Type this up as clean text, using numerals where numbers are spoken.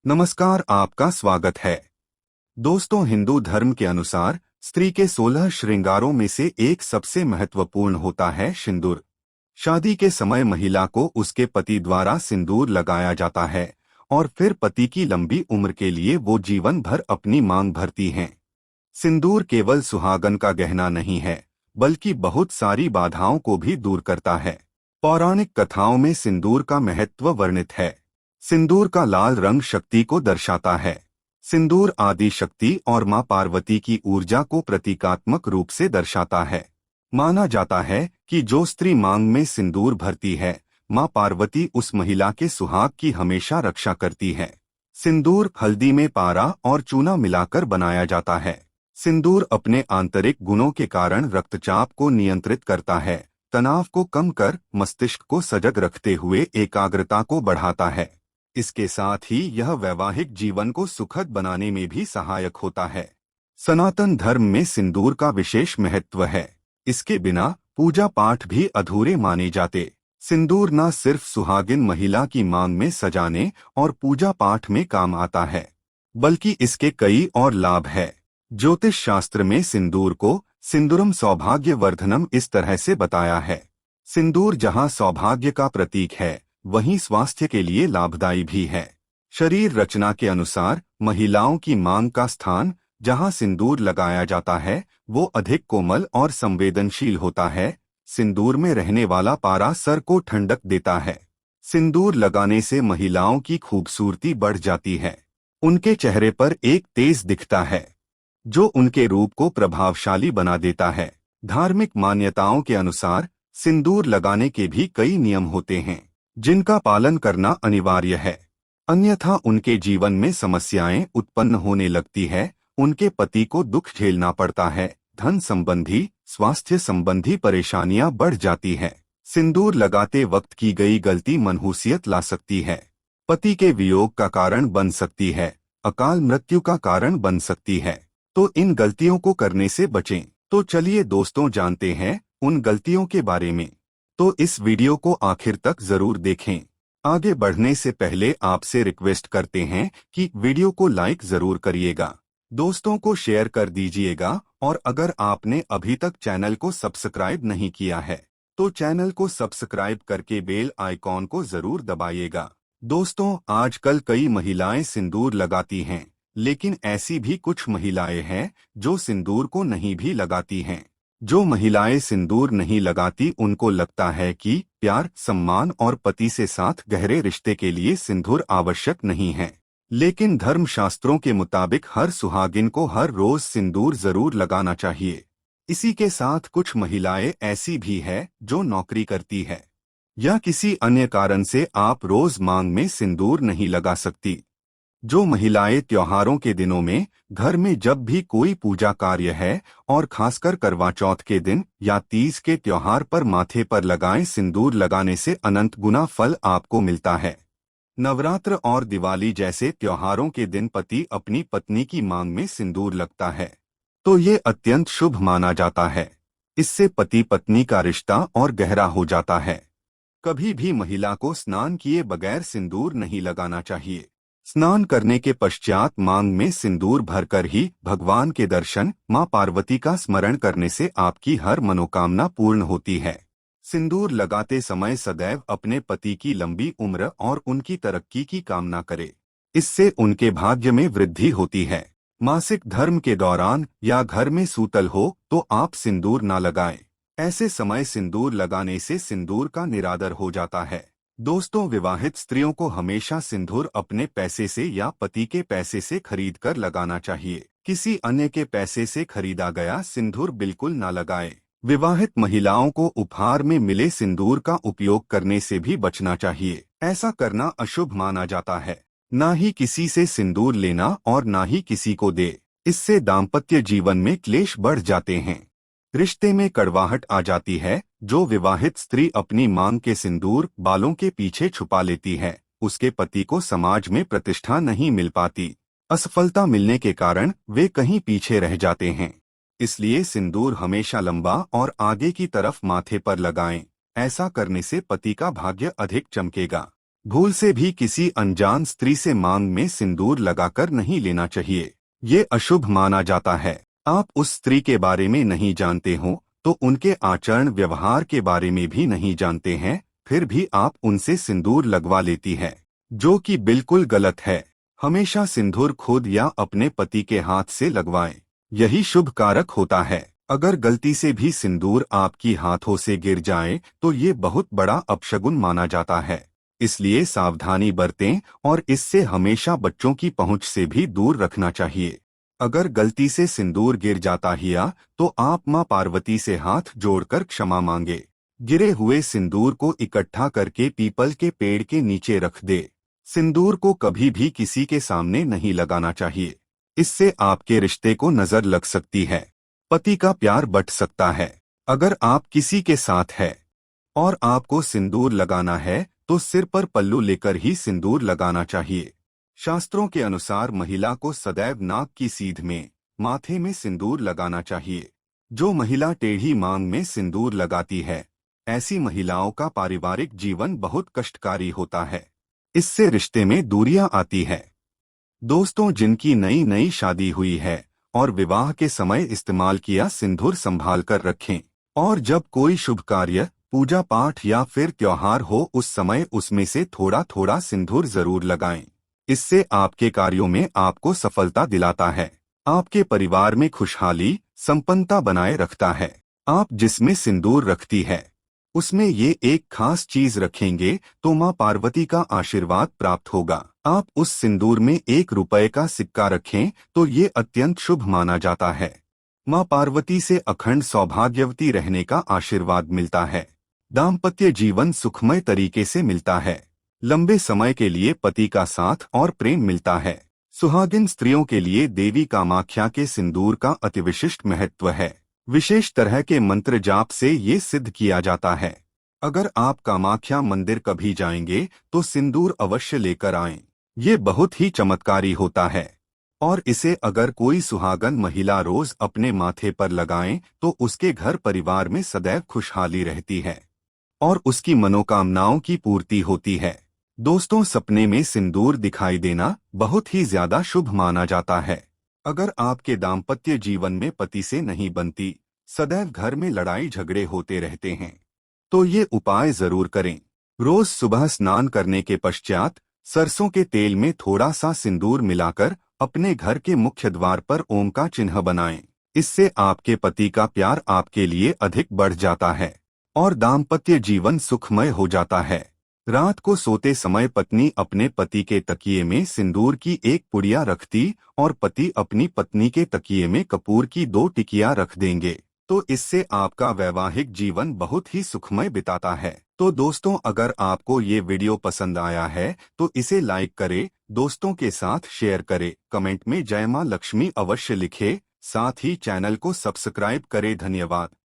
नमस्कार, आपका स्वागत है। दोस्तों, हिंदू धर्म के अनुसार स्त्री के 16 श्रृंगारों में से एक सबसे महत्वपूर्ण होता है सिंदूर। शादी के समय महिला को उसके पति द्वारा सिंदूर लगाया जाता है और फिर पति की लंबी उम्र के लिए वो जीवन भर अपनी मांग भरती हैं। सिंदूर केवल सुहागन का गहना नहीं है, बल्कि बहुत सारी बाधाओं को भी दूर करता है। पौराणिक कथाओं में सिंदूर का महत्व वर्णित है। सिंदूर का लाल रंग शक्ति को दर्शाता है। सिंदूर आदि शक्ति और मां पार्वती की ऊर्जा को प्रतीकात्मक रूप से दर्शाता है। माना जाता है कि जो स्त्री मांग में सिंदूर भरती है, मां पार्वती उस महिला के सुहाग की हमेशा रक्षा करती है। सिंदूर हल्दी में पारा और चूना मिलाकर बनाया जाता है। सिंदूर अपने आंतरिक गुणों के कारण रक्तचाप को नियंत्रित करता है, तनाव को कम कर मस्तिष्क को सजग रखते हुए एकाग्रता को बढ़ाता है। इसके साथ ही यह वैवाहिक जीवन को सुखद बनाने में भी सहायक होता है। सनातन धर्म में सिंदूर का विशेष महत्व है। इसके बिना पूजा पाठ भी अधूरे माने जाते। सिंदूर न सिर्फ सुहागिन महिला की मांग में सजाने और पूजा पाठ में काम आता है, बल्कि इसके कई और लाभ है। ज्योतिष शास्त्र में सिंदूर को सिंदूरम सौभाग्य वर्धनम इस तरह से बताया है। सिंदूर जहां सौभाग्य का प्रतीक है, वहीं स्वास्थ्य के लिए लाभदायी भी है। शरीर रचना के अनुसार महिलाओं की मांग का स्थान जहां सिंदूर लगाया जाता है, वो अधिक कोमल और संवेदनशील होता है। सिंदूर में रहने वाला पारा सर को ठंडक देता है। सिंदूर लगाने से महिलाओं की खूबसूरती बढ़ जाती है। उनके चेहरे पर एक तेज दिखता है, जो उनके रूप को प्रभावशाली बना देता है। धार्मिक मान्यताओं के अनुसार सिंदूर लगाने के भी कई नियम होते हैं, जिनका पालन करना अनिवार्य है, अन्यथा उनके जीवन में समस्याएं उत्पन्न होने लगती है। उनके पति को दुख झेलना पड़ता है, धन संबंधी, स्वास्थ्य संबंधी परेशानियां बढ़ जाती हैं। सिंदूर लगाते वक्त की गई गलती मनहूसियत ला सकती है, पति के वियोग का कारण बन सकती है, अकाल मृत्यु का कारण बन सकती है। तो इन गलतियों को करने से बचें। तो चलिए दोस्तों, जानते हैं उन गलतियों के बारे में। तो इस वीडियो को आखिर तक जरूर देखें। आगे बढ़ने से पहले आपसे रिक्वेस्ट करते हैं कि वीडियो को लाइक जरूर करिएगा, दोस्तों को शेयर कर दीजिएगा, और अगर आपने अभी तक चैनल को सब्सक्राइब नहीं किया है, तो चैनल को सब्सक्राइब करके बेल आइकॉन को जरूर दबाइएगा। दोस्तों, आजकल कई महिलाएं सिंदूर लगाती हैं, लेकिन ऐसी भी कुछ महिलाएं हैं जो सिंदूर को नहीं भी लगाती हैं। जो महिलाएं सिंदूर नहीं लगाती, उनको लगता है कि प्यार, सम्मान और पति से साथ गहरे रिश्ते के लिए सिंदूर आवश्यक नहीं है। लेकिन धर्मशास्त्रों के मुताबिक हर सुहागिन को हर रोज सिंदूर जरूर लगाना चाहिए। इसी के साथ कुछ महिलाएं ऐसी भी है जो नौकरी करती है या किसी अन्य कारण से आप रोज मांग में सिंदूर नहीं लगा सकती। जो महिलाएं त्योहारों के दिनों में घर में जब भी कोई पूजा कार्य है, और खासकर करवा चौथ के दिन या तीज के त्योहार पर माथे पर लगाएं, सिंदूर लगाने से अनंत गुना फल आपको मिलता है। नवरात्र और दिवाली जैसे त्योहारों के दिन पति अपनी पत्नी की मांग में सिंदूर लगता है, तो ये अत्यंत शुभ माना जाता है। इससे पति पत्नी का रिश्ता और गहरा हो जाता है। कभी भी महिला को स्नान किए बगैर सिंदूर नहीं लगाना चाहिए। स्नान करने के पश्चात मांग में सिंदूर भरकर ही भगवान के दर्शन, मां पार्वती का स्मरण करने से आपकी हर मनोकामना पूर्ण होती है। सिंदूर लगाते समय सदैव अपने पति की लंबी उम्र और उनकी तरक्की की कामना करें। इससे उनके भाग्य में वृद्धि होती है। मासिक धर्म के दौरान या घर में सूतल हो तो आप सिंदूर न लगाएं। ऐसे समय सिंदूर लगाने से सिंदूर का निरादर हो जाता है। दोस्तों, विवाहित स्त्रियों को हमेशा सिंदूर अपने पैसे से या पति के पैसे से खरीद कर लगाना चाहिए। किसी अन्य के पैसे से खरीदा गया सिंदूर बिल्कुल न लगाएं। विवाहित महिलाओं को उपहार में मिले सिंदूर का उपयोग करने से भी बचना चाहिए। ऐसा करना अशुभ माना जाता है। ना ही किसी से सिंदूर लेना और ना ही किसी को दे। इससे दाम्पत्य जीवन में क्लेश बढ़ जाते हैं, रिश्ते में कड़वाहट आ जाती है। जो विवाहित स्त्री अपनी मांग के सिंदूर बालों के पीछे छुपा लेती है, उसके पति को समाज में प्रतिष्ठा नहीं मिल पाती। असफलता मिलने के कारण वे कहीं पीछे रह जाते हैं। इसलिए सिंदूर हमेशा लंबा और आगे की तरफ माथे पर लगाएं। ऐसा करने से पति का भाग्य अधिक चमकेगा। भूल से भी किसी अनजान स्त्री से मांग में सिंदूर लगाकर नहीं लेना चाहिए। ये अशुभ माना जाता है। आप उस स्त्री के बारे में नहीं जानते हो तो उनके आचरण व्यवहार के बारे में भी नहीं जानते हैं, फिर भी आप उनसे सिंदूर लगवा लेती है, जो कि बिल्कुल गलत है। हमेशा सिंदूर खुद या अपने पति के हाथ से लगवाएं, यही शुभ कारक होता है। अगर गलती से भी सिंदूर आपकी हाथों से गिर जाए तो ये बहुत बड़ा अपशगुन माना जाता है। इसलिए सावधानी बरतें और इससे हमेशा बच्चों की पहुंच से भी दूर रखना चाहिए। अगर गलती से सिंदूर गिर जाता हिया तो आप मां पार्वती से हाथ जोड़कर क्षमा मांगे। गिरे हुए सिंदूर को इकट्ठा करके पीपल के पेड़ के नीचे रख दे। सिंदूर को कभी भी किसी के सामने नहीं लगाना चाहिए, इससे आपके रिश्ते को नजर लग सकती है, पति का प्यार बट सकता है। अगर आप किसी के साथ है और आपको सिंदूर लगाना है तो सिर पर पल्लू लेकर ही सिंदूर लगाना चाहिए। शास्त्रों के अनुसार महिला को सदैव नाक की सीध में माथे में सिंदूर लगाना चाहिए। जो महिला टेढ़ी मांग में सिंदूर लगाती है, ऐसी महिलाओं का पारिवारिक जीवन बहुत कष्टकारी होता है। इससे रिश्ते में दूरियां आती है। दोस्तों, जिनकी नई नई शादी हुई है और विवाह के समय इस्तेमाल किया सिंदूर संभाल कर रखें, और जब कोई शुभ कार्य, पूजा पाठ या फिर त्योहार हो उस समय उसमें से थोड़ा थोड़ा सिंदूर जरूर लगाएं। इससे आपके कार्यों में आपको सफलता दिलाता है, आपके परिवार में खुशहाली संपन्नता बनाए रखता है। आप जिसमें सिंदूर रखती है उसमें ये एक खास चीज रखेंगे तो मां पार्वती का आशीर्वाद प्राप्त होगा। आप उस सिंदूर में ₹1 का सिक्का रखें तो ये अत्यंत शुभ माना जाता है। मां पार्वती से अखंड सौभाग्यवती रहने का आशीर्वाद मिलता है। दाम्पत्य जीवन सुखमय तरीके से मिलता है। लंबे समय के लिए पति का साथ और प्रेम मिलता है। सुहागिन स्त्रियों के लिए देवी कामाख्या के सिंदूर का अतिविशिष्ट महत्व है। विशेष तरह के मंत्र जाप से ये सिद्ध किया जाता है। अगर आप कामाख्या मंदिर कभी जाएंगे तो सिंदूर अवश्य लेकर आएं। ये बहुत ही चमत्कारी होता है और इसे अगर कोई सुहागन महिला रोज अपने माथे पर लगाएं तो उसके घर परिवार में सदैव खुशहाली रहती है और उसकी मनोकामनाओं की पूर्ति होती है। दोस्तों, सपने में सिंदूर दिखाई देना बहुत ही ज्यादा शुभ माना जाता है। अगर आपके दाम्पत्य जीवन में पति से नहीं बनती, सदैव घर में लड़ाई झगड़े होते रहते हैं, तो ये उपाय जरूर करें। रोज सुबह स्नान करने के पश्चात सरसों के तेल में थोड़ा सा सिंदूर मिलाकर अपने घर के मुख्य द्वार पर ओम का चिन्ह बनाएं। इससे आपके पति का प्यार आपके लिए अधिक बढ़ जाता है और दाम्पत्य जीवन सुखमय हो जाता है। रात को सोते समय पत्नी अपने पति के तकिए में सिंदूर की एक पुड़िया रखती और पति अपनी पत्नी के तकिए में कपूर की 2 टिकिया रख देंगे, तो इससे आपका वैवाहिक जीवन बहुत ही सुखमय बिताता है। तो दोस्तों, अगर आपको ये वीडियो पसंद आया है तो इसे लाइक करें, दोस्तों के साथ शेयर करें, कमेंट में जय मां लक्ष्मी अवश्य लिखें, साथ ही चैनल को सब्सक्राइब करें। धन्यवाद।